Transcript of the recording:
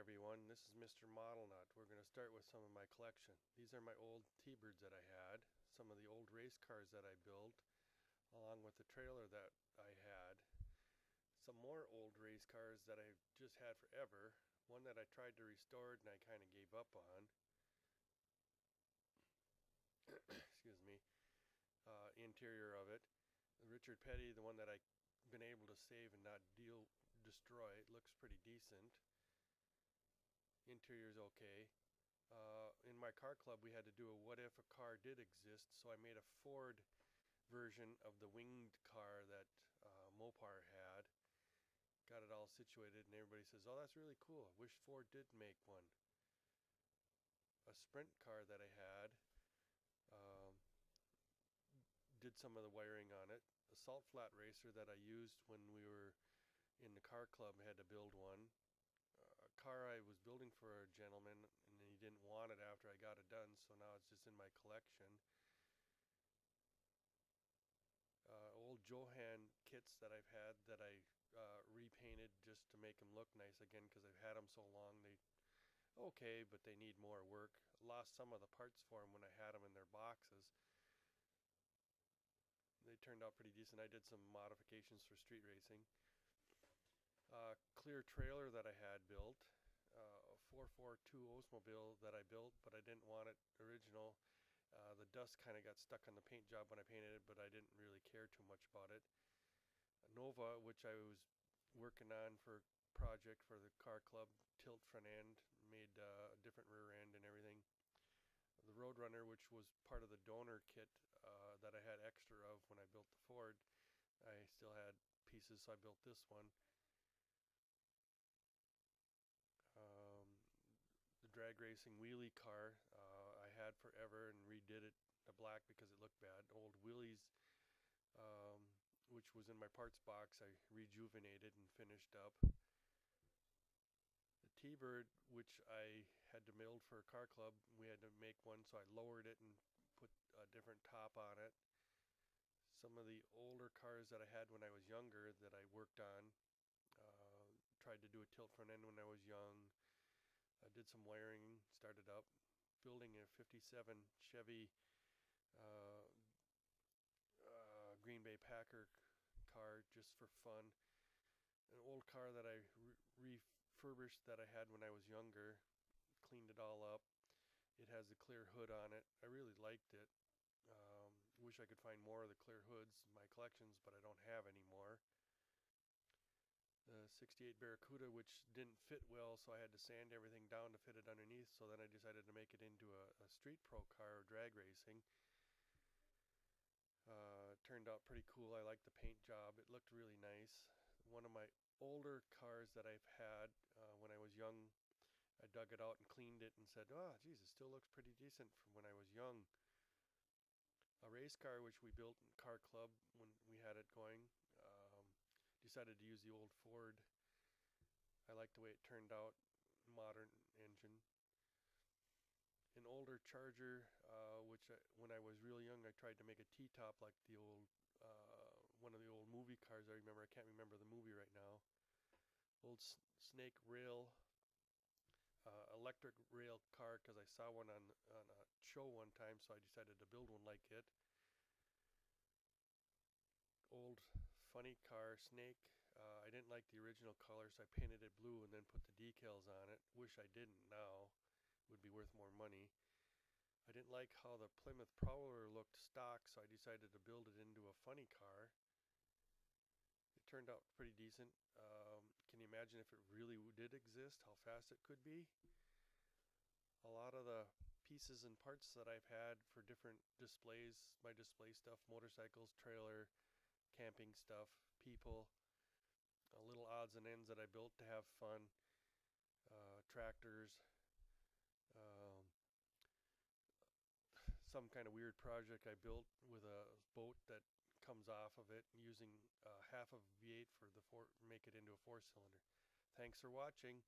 everyone, this is MrModelnut. We're going to start with some of my collection. These are my old T-Birds that I had, some of the old race cars that I built, along with the trailer that I had, some more old race cars that I've just had forever, one that I tried to restore and I kind of gave up on, excuse me, interior of it. The Richard Petty, the one that I've been able to save and not destroy, it looks pretty decent. Interior's okay. In my car club we had to do a what if a car did exist, so I made a Ford version of the winged car that Mopar had. Got it all situated and everybody says, oh, that's really cool, I wish Ford did make one. A sprint car that I had, did some of the wiring on it. A salt flat racer that I used when we were in the car club, had to build one. A car I was building for a gentleman and he didn't want it after I got it done, so now it's just in my collection. Old Johan kits that I've had that I repainted just to make them look nice again, because I've had them so long. They okay, but they need more work. Lost some of the parts for them when I had them in their boxes. They turned out pretty decent. I did some modifications for street racing. Clear trailer that I had built, a 442 Oldsmobile that I built, but I didn't want it original. The dust kind of got stuck on the paint job when I painted it, but I didn't really care too much about it. A Nova, which I was working on for a project for the car club, tilt front end, made a different rear end and everything. The Roadrunner, which was part of the donor kit that I had extra of when I built the Ford, I still had pieces, so I built this one. The drag racing wheelie car I had forever and redid it to black because it looked bad. Old wheelies, which was in my parts box, I rejuvenated and finished up. The T-Bird, which I had to build for a car club, we had to make one, so I lowered it and put a different top on it. Some of the older cars that I had when I was younger that I worked on, tried to do a tilt front end when I was young. I did some wiring, started up, building a 57 Chevy Green Bay Packer car just for fun. An old car that I refurbished that I had when I was younger, cleaned it all up. It has a clear hood on it. I really liked it. Wish I could find more of the clear hoods in my collections, but I don't have any more. The 68 Barracuda, which didn't fit well, so I had to sand everything down to fit it underneath, so then I decided to make it into a street pro car, drag racing. Turned out pretty cool. I liked the paint job. It looked really nice. One of my older cars that I've had when I was young, I dug it out and cleaned it and said, oh geez, it still looks pretty decent from when I was young. A race car which we built in car club when we had it going. Decided to use the old Ford. I liked the way it turned out, modern engine. An older Charger, which when I was real young, I tried to make a T-top like the old, one of the old movie cars I remember. I can't remember the movie right now. Old snake rail, electric rail car, because I saw one on a show one time, so I decided to build one like it. Old funny car, snake. I didn't like the original color, so I painted it blue and then put the decals on it. Wish I didn't now. Would be worth more money. I didn't like how the Plymouth Prowler looked stock, so I decided to build it into a funny car. It turned out pretty decent. Can you imagine if it really did exist, how fast it could be? A lot of the pieces and parts that I've had for different displays, my display stuff, motorcycles, trailer, camping stuff, people, little odds and ends that I built to have fun, tractors, some kind of weird project I built with a boat that comes off of it, using half of V8 for make it into a 4-cylinder. Thanks for watching.